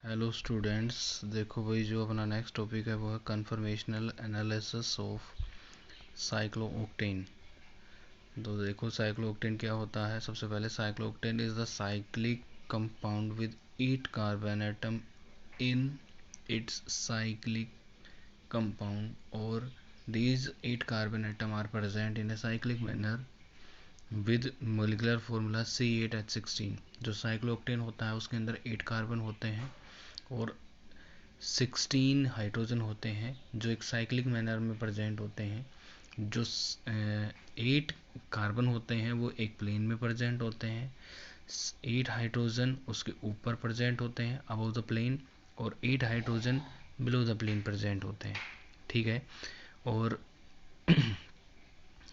Hello students, देखो भाई जो अपना नेक्स्ट टॉपिक है वो है कन्फर्मेशनल एनालिसिस ऑफ साइक्लोओक्टेन। तो देखो साइक्लोओक्टेन क्या होता है। सबसे पहले cyclooctane is the cyclic compound with 8 carbon atom in its cyclic compound, or these 8 carbon atom are present in a cyclic manner with molecular formula C8H16। जो साइक्लोओक्टेन होता है उसके अंदर 8 कार्बन होते हैं और 16 हाइड्रोजन होते हैं जो एक साइक्लिक मैनर में प्रेजेंट होते हैं। जो 8 कार्बन होते हैं वो एक प्लेन में प्रेजेंट होते हैं, 8 हाइड्रोजन उसके ऊपर प्रेजेंट होते हैं अबव द प्लेन, और 8 hydrogen below the plane present होते हैं। ठीक है। और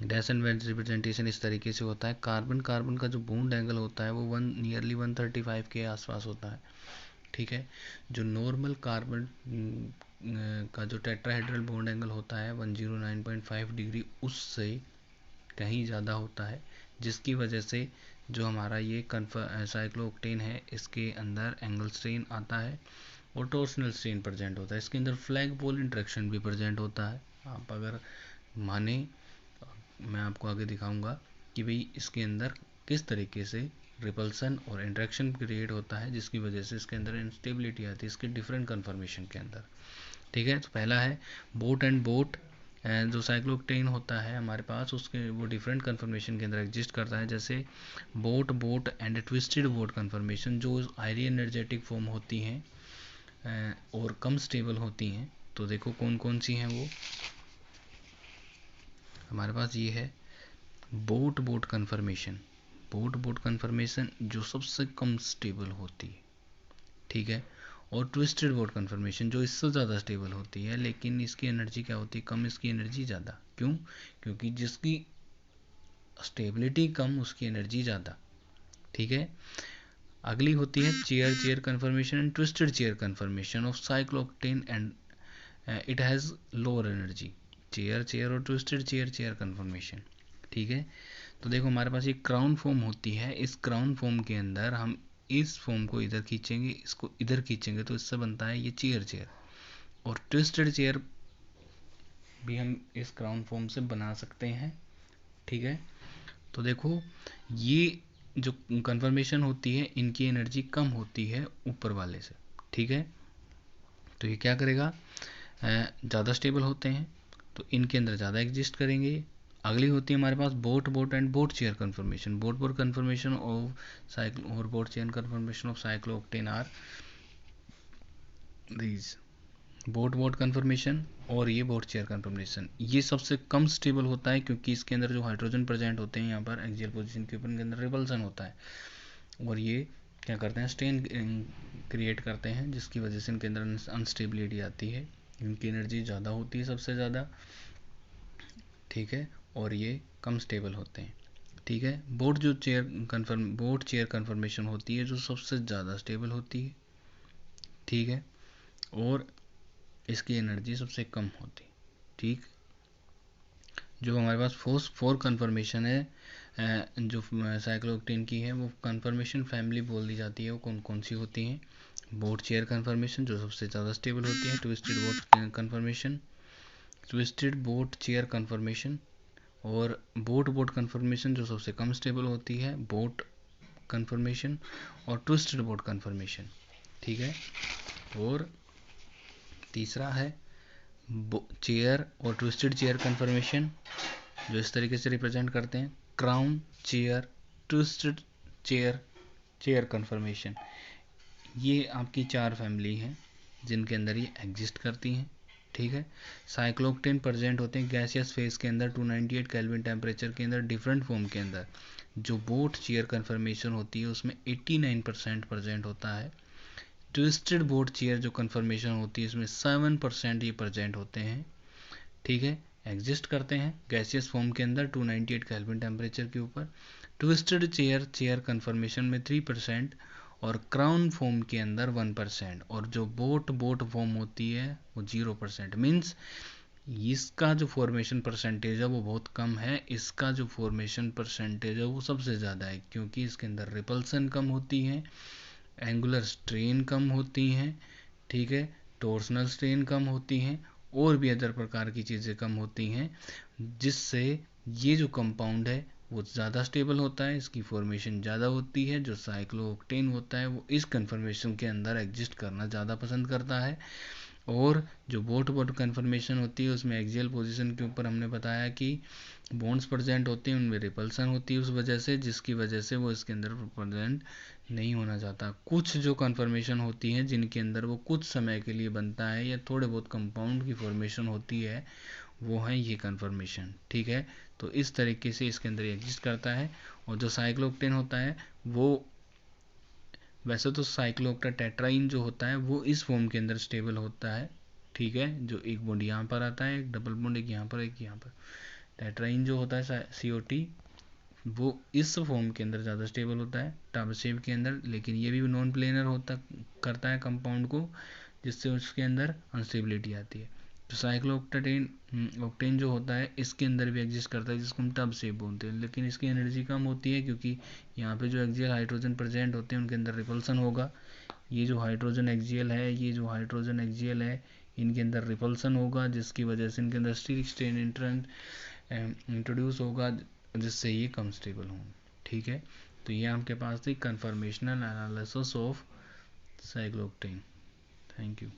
डैश एंड वेंस रिप्रेजेंटेशन इस तरीके से होता है। कार्बन कार्बन का जो बॉन्ड एंगल होता है वो नियरली 135 के आसपास होता है। ठीक है। जो नॉर्मल कार्बन का जो टेट्राहेड्रल बॉन्ड एंगल होता है 109.5 डिग्री उससे कहीं ज़्यादा होता है, जिसकी वजह से जो हमारा ये साइक्लोओक्टेन है इसके अंदर एंगल स्ट्रेन आता है और टॉर्सनल स्ट्रेन प्रेजेंट होता है। इसके अंदर फ्लैग पोल इंटरेक्शन भी प्रेजेंट होता है। आप अगर माने, मैं आपको आगे दिखाऊंगा कि भाई इसके अंदर किस तरीके से रिपल्सन और इंटरेक्शन क्रिएट होता है जिसकी वजह से इसके अंदर इंस्टेबिलिटी आती है इसके डिफरेंट कन्फर्मेशन के अंदर। ठीक है। तो पहला है बोट एंड बोट। जो साइक्लोओक्टेन होता है हमारे पास उसके वो डिफरेंट कन्फर्मेशन के अंदर एग्जिस्ट करता है, जैसे boat boat and twisted boat conformation जो हाईली एनर्जेटिक फॉर्म होती हैं और कम स्टेबल होती हैं। तो देखो कौन कौन सी हैं वो। हमारे पास ये है boat boat conformation. Boat boat conformation जो सबसे कम स्टेबल होती है। ठीक है। और ट्विस्टेड बोट कन्फर्मेशन जो इससे ज़्यादा स्टेबल होती है लेकिन इसकी एनर्जी क्या होती है, कम, इसकी एनर्जी ज़्यादा। क्यों? क्योंकि जिसकी स्टेबिलिटी कम उसकी एनर्जी ज़्यादा। ठीक है। अगली होती है chair chair conformation and twisted chair conformation of cyclooctane and it has lower energy. Chair chair और ट्विस्टेड चेयर चेयर कन्फर्मेशन। ठीक है। तो देखो हमारे पास ये क्राउन फॉर्म होती है। इस क्राउन फॉर्म के अंदर हम इस फॉर्म को इधर खींचेंगे, इसको इधर खींचेंगे तो इससे बनता है ये चेयर चेयर। और ट्विस्टेड चेयर भी हम इस क्राउन फॉर्म से बना सकते हैं। ठीक है। तो देखो ये जो कन्फर्मेशन होती है इनकी एनर्जी कम होती है ऊपर वाले से। ठीक है। तो ये क्या करेगा, ज़्यादा स्टेबल होते हैं तो इनके अंदर ज़्यादा एग्जिस्ट करेंगे। अगली होती है हमारे पास boat boat and boat chair conformation. Boat boat conformation of cyclo और boat chair conformation of cyclooctane are these. Boat boat conformation और ये बोट चेयर कन्फर्मेशन ये सबसे कम स्टेबल होता है क्योंकि इसके अंदर जो हाइड्रोजन प्रेजेंट होते हैं यहाँ पर एक्सियल पोजीशन के ऊपर इनके अंदर रिपल्सन होता है और ये क्या करते हैं, स्ट्रेन क्रिएट करते हैं जिसकी वजह से इनके अंदर अनस्टेबिलिटी आती है। इनकी एनर्जी ज़्यादा होती है सबसे ज़्यादा। ठीक है। और ये कम स्टेबल होते हैं। ठीक है। बोट चेयर कन्फर्मेशन होती है जो सबसे ज़्यादा स्टेबल होती है। ठीक है। और इसकी एनर्जी सबसे कम होती है। ठीक। जो हमारे पास फोर कन्फर्मेशन है जो साइक्लोओक्टेन की है वो कन्फर्मेशन फैमिली बोल दी जाती है। वो कौन कौन सी होती हैं? बोट चेयर कन्फर्मेशन जो सबसे ज़्यादा स्टेबल होती है, twisted boat conformation, twisted boat chair conformation, और बोट बोट कन्फर्मेशन जो सबसे कम स्टेबल होती है, बोट कन्फर्मेशन और ट्विस्टेड बोट कन्फर्मेशन। ठीक है। और तीसरा है चेयर और ट्विस्टेड चेयर कन्फर्मेशन जो इस तरीके से रिप्रेजेंट करते हैं, crown chair twisted chair chair conformation. ये आपकी 4 फैमिली हैं जिनके अंदर ये एग्जिस्ट करती हैं। ठीक है। साइक्लोओक्टेन प्रेजेंट होते हैं गैसियस फेज के अंदर 298 केल्विन टेम्परेचर के अंदर डिफरेंट फॉर्म के अंदर। जो बोट चेयर कन्फर्मेशन होती है उसमें 89% प्रेजेंट होता है। ट्विस्टेड बोट चेयर जो कन्फर्मेशन होती है इसमें 7% ये प्रेजेंट होते हैं। ठीक है। एग्जिस्ट करते हैं गैसियस फॉर्म के अंदर 298 केल्विन टेम्परेचर के ऊपर। ट्विस्टेड चेयर चेयर कन्फर्मेशन में 3% और क्राउन फॉर्म के अंदर 1%, और जो बोट बोट फॉर्म होती है वो 0%। मीन्स इसका जो फॉर्मेशन परसेंटेज है वो बहुत कम है, इसका जो फॉर्मेशन परसेंटेज है वो सबसे ज़्यादा है क्योंकि इसके अंदर रिपल्सन कम होती है एंगुलर स्ट्रेन कम होती हैं, ठीक है, टॉर्सनल स्ट्रेन कम होती हैं, और भी अदर प्रकार की चीज़ें कम होती हैं, जिससे ये जो कंपाउंड है वो ज़्यादा स्टेबल होता है, इसकी फॉर्मेशन ज़्यादा होती है। जो साइक्लोऑक्टेन होता है वो इस कन्फर्मेशन के अंदर एग्जिस्ट करना ज़्यादा पसंद करता है। और जो बोट बोट कन्फर्मेशन होती है उसमें एक्सियल पोजीशन के ऊपर हमने बताया कि बॉन्ड्स प्रेजेंट होते हैं, उनमें रिपल्सन होती है उस वजह से, जिसकी वजह से वो इसके अंदर प्रेजेंट नहीं होना चाहता। कुछ जो कन्फर्मेशन होती हैं जिनके अंदर वो कुछ समय के लिए बनता है या थोड़े बहुत कंपाउंड की फॉर्मेशन होती है, वो है ये कन्फर्मेशन, ठीक है। तो इस तरीके से इसके अंदर एग्जिस्ट करता है। और जो साइक्लोऑक्टेन होता है वो, वैसे तो साइक्लोऑक्टेट्राइन जो होता है वो इस फॉर्म के अंदर स्टेबल होता है, ठीक है, जो एक बॉन्ड यहाँ पर आता है, एक डबल बॉन्ड एक यहाँ पर एक यहाँ पर। टेट्राइन जो होता है COT वो इस फॉर्म के अंदर ज़्यादा स्टेबल होता है टब शेप के अंदर, लेकिन ये भी नॉन प्लेनर होता करता है कंपाउंड को, जिससे उसके अंदर अनस्टेबिलिटी आती है। तो साइक्लोऑक्टेन ऑक्टेन जो होता है इसके अंदर भी एग्जिस्ट करता है, जिसको हम टब शेप बोलते हैं, लेकिन इसकी एनर्जी कम होती है क्योंकि यहाँ पे जो एक्सियल हाइड्रोजन प्रेजेंट होते हैं उनके अंदर रिपल्सन होगा। ये जो हाइड्रोजन एक्सियल है, ये जो हाइड्रोजन एक्सियल है, इनके अंदर रिपल्सन होगा, जिसकी वजह से इनके अंदर स्टीरिक स्ट्रेन इंट्रोड्यूस होगा, जिससे ये कम स्टेबल हों, ठीक है। तो ये आपके पास थी conformational analysis of cyclooctane. Thank you.